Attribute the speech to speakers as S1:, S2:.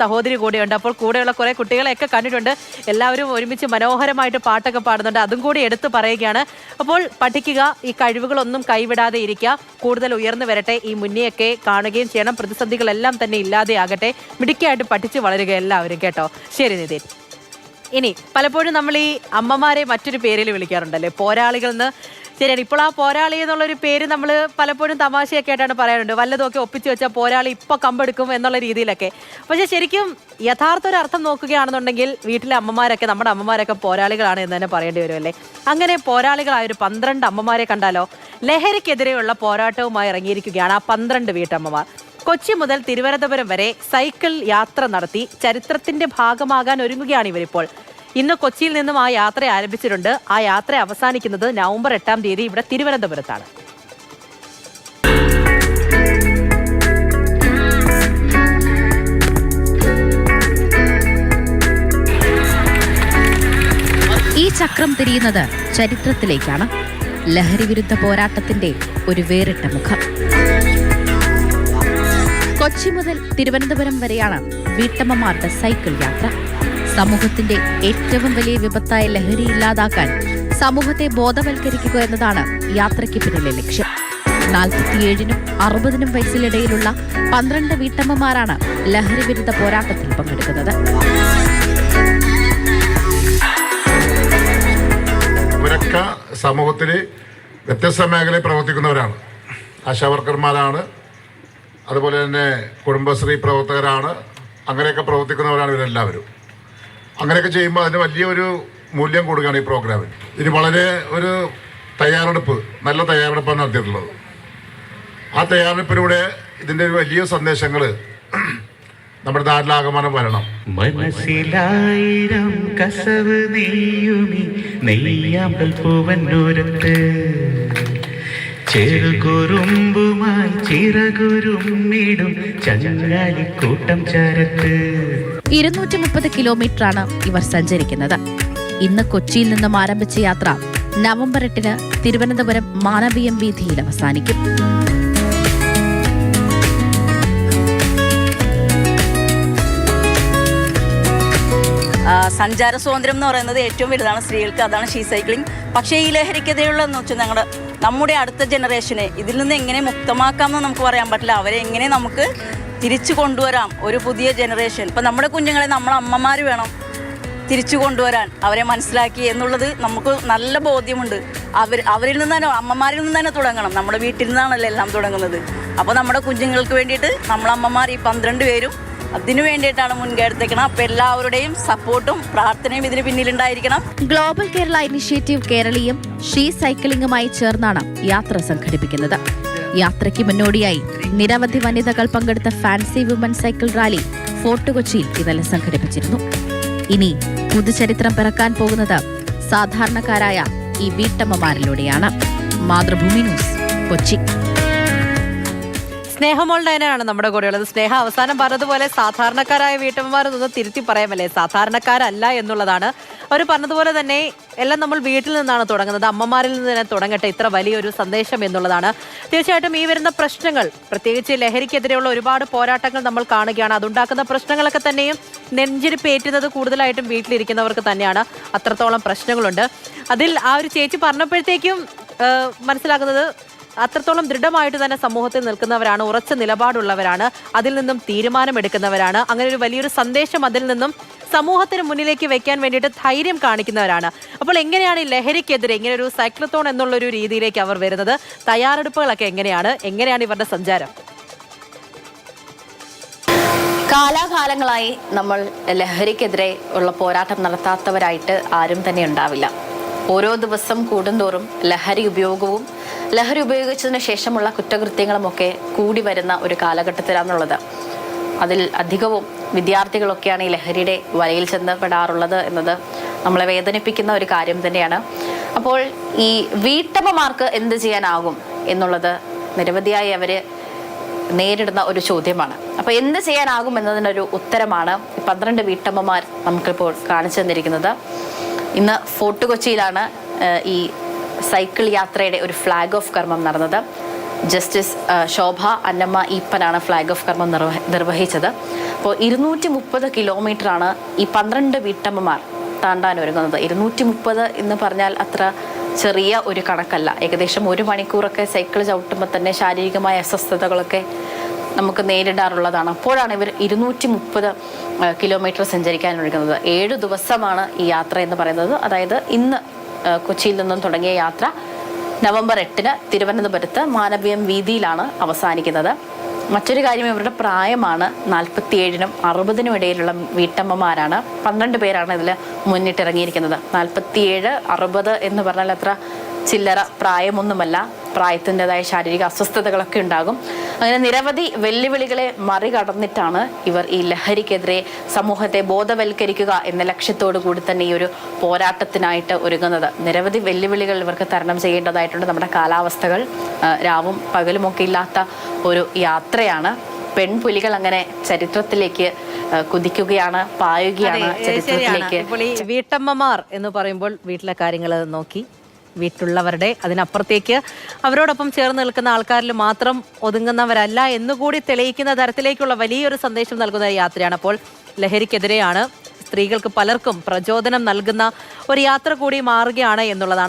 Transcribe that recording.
S1: സഹോദരി കൂടെയുണ്ട്. അപ്പോൾ കൂടെയുള്ള കുറെ കുട്ടികളെയൊക്കെ കണ്ടിട്ടുണ്ട്. എല്ലാവരും ഒരുമിച്ച് മനോഹരമായിട്ട് പാട്ടൊക്കെ പാടുന്നുണ്ട്. അതും കൂടി എടുത്തു പറയുകയാണ്. അപ്പോൾ പഠിക്കുക, ഈ കഴിവുകളൊന്നും കൈവിടാതെ ഇരിക്കുക, കൂടുതൽ ഉയർന്നു വരട്ടെ. ഈ മുന്നെയൊക്കെ കാണുകയും ചെയ്യണം. പ്രതിസന്ധികളെല്ലാം തന്നെ ഇല്ലാതെയാകട്ടെ. മിടുക്കിയായിട്ട് പഠിച്ച് വളരുക എല്ലാവരും കേട്ടോ. ശരി നിതിൻ. ഇനി പലപ്പോഴും നമ്മൾ ഈ അമ്മമാരെ മറ്റൊരു പേരിൽ വിളിക്കാറുണ്ടല്ലേ, പോരാളികൾ എന്ന്. ശരിയാണ്. ഇപ്പോൾ ആ പോരാളി എന്നുള്ളൊരു പേര് നമ്മൾ പലപ്പോഴും തമാശയൊക്കെ ആയിട്ടാണ് പറയാറുണ്ട്. വല്ലതുമൊക്കെ ഒപ്പിച്ചു വെച്ചാൽ പോരാളി ഇപ്പോൾ കമ്പെടുക്കും എന്നുള്ള രീതിയിലൊക്കെ. പക്ഷെ ശരിക്കും യഥാർത്ഥ ഒരു അർത്ഥം നോക്കുകയാണെന്നുണ്ടെങ്കിൽ വീട്ടിലെ അമ്മമാരൊക്കെ, നമ്മുടെ അമ്മമാരൊക്കെ പോരാളികളാണ് എന്ന് തന്നെ പറയേണ്ടി വരുമല്ലേ. അങ്ങനെ പോരാളികളായ ഒരു 12 അമ്മമാരെ കണ്ടാലോ. ലഹരിക്കെതിരെയുള്ള പോരാട്ടവുമായി ഇറങ്ങിയിരിക്കുകയാണ് ആ 12 വീട്ടമ്മമാർ. കൊച്ചി മുതൽ തിരുവനന്തപുരം വരെ സൈക്കിൾ യാത്ര നടത്തി ചരിത്രത്തിന്റെ ഭാഗമാകാൻ ഒരുങ്ങുകയാണ് ഇവരിപ്പോൾ. ഇന്ന് കൊച്ചിയിൽ നിന്നും ആ യാത്ര ആരംഭിച്ചിട്ടുണ്ട്. ആ യാത്ര അവസാനിക്കുന്നത് നവംബർ 8-ാം തീയതി ഇവിടെ തിരുവനന്തപുരത്താണ്.
S2: ഈ ചക്രം തിരിയുന്നത് ചരിത്രത്തിലേക്കാണ്. ലഹരി വിരുദ്ധ പോരാട്ടത്തിന്റെ ഒരു വേറിട്ട മുഖം. കൊച്ചി മുതൽ തിരുവനന്തപുരം വരെയാണ് വീട്ടമ്മമാരുടെ സൈക്കിൾ യാത്ര. സമൂഹത്തിന്റെ ഏറ്റവും വലിയ വിപത്തായ ലഹരി ഇല്ലാതാക്കാൻ സമൂഹത്തെ ബോധവൽക്കരിക്കുക എന്നതാണ് യാത്രയ്ക്ക് പിന്നിലെ ലക്ഷ്യം. 47-നും 60-നും വയസ്സിലിടയിലുള്ള 12 വീട്ടമ്മമാരാണ് ലഹരി വിരുദ്ധ പോരാട്ടത്തിൽ പങ്കെടുക്കുന്നത്.
S3: ഇവരൊക്കെ സമൂഹത്തിൽ വ്യത്യസ്ത മേഖലയിൽ പ്രവർത്തിക്കുന്നവരാണ്. ആശാവർക്കർമാരാണ്, അതുപോലെ തന്നെ കുടുംബശ്രീ പ്രവർത്തകരാണ്. അങ്ങനെയൊക്കെ പ്രവർത്തിക്കുന്നവരാണ് ഇവരെല്ലാവരും. അങ്ങനെയൊക്കെ ചെയ്യുമ്പോൾ അതിന് വലിയൊരു മൂല്യം കൊടുക്കുകയാണ് ഈ പ്രോഗ്രാമിൽ. ഇനി വളരെ ഒരു തയ്യാറെടുപ്പ്, നല്ല തയ്യാറെടുപ്പാണ് നടത്തിയിട്ടുള്ളത്. ആ തയ്യാറെടുപ്പിലൂടെ ഇതിൻ്റെ ഒരു വലിയ സന്ദേശങ്ങൾ നമ്മുടെ നാട്ടിലാകമാനം വരണം.
S4: മനസ്സിലായിരം കസവ് നെയ്യുമി നെയ്യാമ്പൽ പൂവന്നൂരത്ത് ചെറുകുറുമ്പുമായി ചിറകുരുമ്മിടും ചങ്ങാലിക്കൂട്ടം ചരത്ത്.
S2: 230 കിലോമീറ്ററാണ് ഇവർ സഞ്ചരിക്കുന്നത്. ഇന്ന് കൊച്ചിയിൽ നിന്നും ആരംഭിച്ച യാത്ര നവംബർ 8-ന് തിരുവനന്തപുരം മാനവീയം വീഥിയിൽ അവസാനിക്കും.
S5: സഞ്ചാര സ്വാതന്ത്ര്യം എന്ന് പറയുന്നത് ഏറ്റവും വലുതാണ് സ്ത്രീകൾക്ക്. അതാണ് ഷീ സൈക്ലിംഗ്. പക്ഷേ ഈ ലഹരിക്കെതിരെയുള്ളതെന്ന് വെച്ചാൽ നമ്മുടെ അടുത്ത ജനറേഷനെ ഇതിൽ നിന്ന് എങ്ങനെ മുക്തമാക്കാമെന്ന് നമുക്ക് പറയാൻ പറ്റില്ല. അവരെ എങ്ങനെ നമുക്ക് തിരിച്ചു കൊണ്ടുവരാം, ഒരു പുതിയ ജനറേഷൻ. ഇപ്പം നമ്മുടെ കുഞ്ഞുങ്ങളെ നമ്മളെ അമ്മമാർ വേണം തിരിച്ചു കൊണ്ടുവരാൻ, അവരെ മനസ്സിലാക്കി എന്നുള്ളത് നമുക്ക് നല്ല ബോധ്യമുണ്ട്. അവരിൽ നിന്ന് തന്നെ, അമ്മമാരിൽ നിന്ന് തന്നെ തുടങ്ങണം. നമ്മുടെ വീട്ടിൽ നിന്നാണല്ലോ എല്ലാം തുടങ്ങുന്നത്. അപ്പോൾ നമ്മുടെ കുഞ്ഞുങ്ങൾക്ക് വേണ്ടിയിട്ട് നമ്മളമ്മമാർ ഈ 12 പേരും അതിനു വേണ്ടിയിട്ടാണ് മുൻകൈ എടുത്തേക്കണം. അപ്പം എല്ലാവരുടെയും സപ്പോർട്ടും പ്രാർത്ഥനയും ഇതിന് പിന്നിലുണ്ടായിരിക്കണം.
S2: Global Kerala initiative Keraleeyam she സൈക്ലിംഗുമായി ചേർന്നാണ് യാത്ര സംഘടിപ്പിക്കുന്നത്. യാത്രയ്ക്ക് മുന്നോടിയായി നിരവധി വനിതകൾ പങ്കെടുത്ത fancy woman cycle rally fort കൊച്ചിയിൽ ഇന്നലെ സംഘടിപ്പിച്ചിരുന്നു. ഇനി പുതുചരിത്രം പിറക്കാൻ പോകുന്നത് സാധാരണക്കാരായ ഈ വീട്ടമ്മമാരിലൂടെയാണ്. മാതൃഭൂമി ന്യൂസ്, കൊച്ചി.
S1: സ്നേഹമോൾ ഡയനാണ് നമ്മുടെ കൂടെയുള്ളത്. സ്നേഹ അവസാനം പറഞ്ഞതുപോലെ സാധാരണക്കാരായ വീട്ടമ്മമാരൊന്നും തിരുത്തി പറയാമല്ലേ, സാധാരണക്കാരല്ല എന്നുള്ളതാണ്. അവർ പറഞ്ഞതുപോലെ തന്നെ എല്ലാം നമ്മൾ വീട്ടിൽ നിന്നാണ് തുടങ്ങുന്നത്, അമ്മമാരിൽ നിന്ന് തന്നെ തുടങ്ങട്ടെ, ഇത്ര വലിയൊരു സന്ദേശം എന്നുള്ളതാണ്. തീർച്ചയായിട്ടും ഈ വരുന്ന പ്രശ്നങ്ങൾ, പ്രത്യേകിച്ച് ലഹരിക്കെതിരെയുള്ള ഒരുപാട് പോരാട്ടങ്ങൾ നമ്മൾ കാണുകയാണ്. അതുണ്ടാക്കുന്ന പ്രശ്നങ്ങളൊക്കെ തന്നെയും നെഞ്ചിരിപ്പേറ്റുന്നത് കൂടുതലായിട്ടും വീട്ടിലിരിക്കുന്നവർക്ക് തന്നെയാണ്. അത്രത്തോളം പ്രശ്നങ്ങളുണ്ട്. അതിൽ ആ ഒരു ചേച്ചി പറഞ്ഞപ്പോഴത്തേക്കും മനസ്സിലാക്കുന്നത് അത്രത്തോളം ദൃഢമായിട്ട് തന്നെ സമൂഹത്തിൽ നിൽക്കുന്നവരാണ്, ഉറച്ച നിലപാടുള്ളവരാണ്, അതിൽ നിന്നും തീരുമാനമെടുക്കുന്നവരാണ്. അങ്ങനെ ഒരു വലിയൊരു സന്ദേശം അതിൽ നിന്നും സമൂഹത്തിന് മുന്നിലേക്ക് വെക്കാൻ വേണ്ടിയിട്ട് ധൈര്യം കാണിക്കുന്നവരാണ്. അപ്പോൾ എങ്ങനെയാണ് ഈ ലഹരിക്കെതിരെ ഇങ്ങനെ ഒരു സൈക്ലത്തോൺ എന്നുള്ളൊരു രീതിയിലേക്ക് അവർ വരുന്നത്? തയ്യാറെടുപ്പുകളൊക്കെ എങ്ങനെയാണ് ഇവരുടെ സഞ്ചാരം?
S6: കാലാകാലങ്ങളായി നമ്മൾ ലഹരിക്കെതിരെ ഉള്ള പോരാട്ടം നടത്താത്തവരായിട്ട് ആരും തന്നെ ഉണ്ടാവില്ല. ഓരോ ദിവസം കൂടുന്തോറും ലഹരി ഉപയോഗവും ലഹരി ഉപയോഗിച്ചതിന് ശേഷമുള്ള കുറ്റകൃത്യങ്ങളുമൊക്കെ കൂടി വരുന്ന ഒരു കാലഘട്ടത്തിലാണുള്ളത്. അതിൽ അധികവും വിദ്യാർത്ഥികളൊക്കെയാണ് ഈ ലഹരിയുടെ വലയിൽ ചെന്നപ്പെടാറുള്ളത് എന്നത് നമ്മളെ വേദനിപ്പിക്കുന്ന ഒരു കാര്യം തന്നെയാണ്. അപ്പോൾ ഈ വീട്ടമ്മമാർക്ക് എന്ത് ചെയ്യാനാകും എന്നുള്ളത് നിരവധിയായി അവർ നേരിടുന്ന ഒരു ചോദ്യമാണ്. അപ്പോൾ എന്ത് ചെയ്യാനാകും എന്നതിനൊരു ഉത്തരമാണ് 12 വീട്ടമ്മമാർ നമുക്കിപ്പോൾ കാണിച്ചു തന്നിരിക്കുന്നത്. ഇന്ന് ഫോർട്ട് കൊച്ചിയിലാണ് ഈ സൈക്കിൾ യാത്രയുടെ ഒരു ഫ്ലാഗ് ഓഫ് കർമ്മം നടന്നത്. ജസ്റ്റിസ് ശോഭ അന്നമ്മ ഈപ്പനാണ് ഫ്ലാഗ് ഓഫ് കർമ്മം നിർവഹിച്ചത്. അപ്പോൾ 230 കിലോമീറ്ററാണ് ഈ 12 വീട്ടമ്മമാർ താണ്ടാൻ ഒരുങ്ങുന്നത്. 230 എന്ന് പറഞ്ഞാൽ അത്ര ചെറിയ ഒരു കണക്കല്ല. ഏകദേശം 1 മണിക്കൂറൊക്കെ സൈക്കിൾ ചവിട്ടുമ്പോൾ തന്നെ ശാരീരികമായ അസ്വസ്ഥതകളൊക്കെ നമുക്ക് നേരിടാറുള്ളതാണ്. അപ്പോഴാണ് ഇവർ 230 കിലോമീറ്റർ സഞ്ചരിക്കാൻ ഒരുങ്ങുന്നത്. 7 ദിവസമാണ് ഈ യാത്ര എന്ന് പറയുന്നത്. അതായത് ഇന്ന് കൊച്ചിയിൽ നിന്നും തുടങ്ങിയ യാത്ര നവംബർ 8-ന് തിരുവനന്തപുരത്ത് മാനവീയം വീതിയിലാണ് അവസാനിക്കുന്നത്. മറ്റൊരു കാര്യം ഇവരുടെ പ്രായമാണ്. 47-നും 60-നും ഇടയിലുള്ള വീട്ടമ്മമാരാണ്. 12 പേരാണ് ഇതിൽ മുന്നിട്ടിറങ്ങിയിരിക്കുന്നത്. 47, 60 എന്ന് പറഞ്ഞാൽ അത്ര ചില്ലറ പ്രായമൊന്നുമല്ല. പ്രായത്തിൻ്റെതായ ശാരീരിക അസ്വസ്ഥതകളൊക്കെ ഉണ്ടാകും. അങ്ങനെ നിരവധി വെല്ലുവിളികളെ മറികടന്നിട്ടാണ് ഇവർ ഈ ലഹരിക്കെതിരെ സമൂഹത്തെ ബോധവൽക്കരിക്കുക എന്ന ലക്ഷ്യത്തോടു കൂടി തന്നെ ഈ ഒരു പോരാട്ടത്തിനായിട്ട് ഒരുങ്ങുന്നത്. നിരവധി വെല്ലുവിളികൾ ഇവർക്ക് തരണം ചെയ്യേണ്ടതായിട്ടുണ്ട്. നമ്മുടെ കാലാവസ്ഥകൾ രാവും പകലുമൊക്കെ ഇല്ലാത്ത ഒരു യാത്രയാണ്. പെൺപുലികൾ അങ്ങനെ ചരിത്രത്തിലേക്ക് കുതിക്കുകയാണ്, പായുകയാണ് ചരിത്രത്തിലേക്ക്.
S1: ഇപ്പോൾ ഈ വീട്ടമ്മമാർ എന്ന് പറയുമ്പോൾ വീട്ടിലെ കാര്യങ്ങൾ നോക്കി വീട്ടിലുള്ളവരുടെ അതിനപ്പുറത്തേക്ക് അവരോടൊപ്പം ചേർന്ന് നിൽക്കുന്ന ആൾക്കാരിൽ മാത്രം ഒതുങ്ങുന്നവരല്ല എന്നുകൂടി തെളിയിക്കുന്ന തരത്തിലേക്കുള്ള വലിയൊരു സന്ദേശം നൽകുന്ന യാത്രയാണ്. അപ്പോൾ ലഹരിക്കെതിരെയാണ്, സ്ത്രീകൾക്ക് പലർക്കും പ്രചോദനം നൽകുന്ന ഒരു യാത്ര കൂടി മാറുകയാണ് എന്നുള്ളതാണ്.